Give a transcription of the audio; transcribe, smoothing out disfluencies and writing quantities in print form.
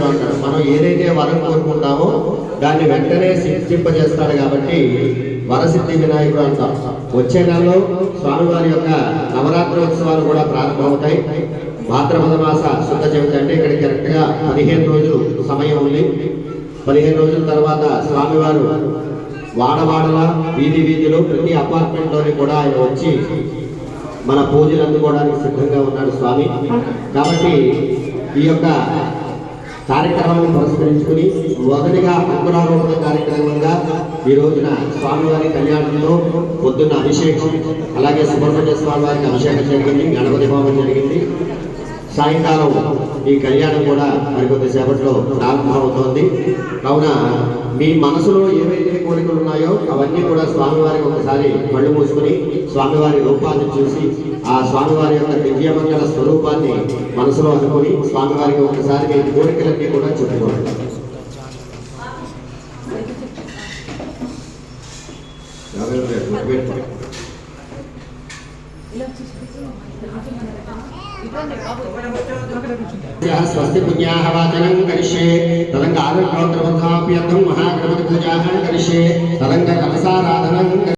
వినాయకుడు అంటాడు. మనం ఏదైతే వరం కోరుకుంటామో దాన్ని వెంటనే సిద్ధింపజేస్తాడు కాబట్టి వరసిద్ధి వినాయకుడు అంటాం. వచ్చే నెలలో స్వామివారి యొక్క నవరాత్రోత్సవాలు కూడా ప్రారంభమవుతాయి. భాద్రపద మాస శుద్ధ చవితి అంటే ఇక్కడ కరెక్ట్గా 15 రోజులు సమయం ఉంది. 15 రోజుల తర్వాత స్వామివారు వాడవాడల వీధి వీధిలో ప్రతి అపార్ట్మెంట్లోని కూడా ఆయన వచ్చి మన పూజలు అందుకోవడానికి సిద్ధంగా ఉన్నాడు స్వామి. కాబట్టి ఈ యొక్క కార్యక్రమాన్ని పురస్కరించుకుని మొదటిగా అంకురారోపణ కార్యక్రమంగా ఈ రోజున స్వామివారి కళ్యాణంలో పొద్దున్న అభిషేకం, అలాగే సుబ్రహ్మణ్య స్వామి వారికి అభిషేకం జరిగింది, గణపతి హోమం జరిగింది. సాయంకాలం ఈ కళ్యాణం కూడా మరికొద్ది సేపట్లో ప్రారంభమవుతోంది. కావున మీ మనసులో ఏవైతే కోరికలు ఉన్నాయో అవన్నీ కూడా స్వామివారికి ఒకసారి కళ్ళు మూసుకుని స్వామివారి రూపాన్ని చూసి ఆ స్వామివారి యొక్క దివ్యమంగళ స్వరూపాన్ని మనసులో అనుకుని స్వామివారికి ఒకసారి మీ కోరికలన్నీ కూడా చెప్పుకోండి. स्वस्ति पुण्याः वाचनं करिष्ये तदंग आरोग्योत्रवधाप्यर्थं महागणपति पूजाः करिष्ये तदंग कलशाराधनं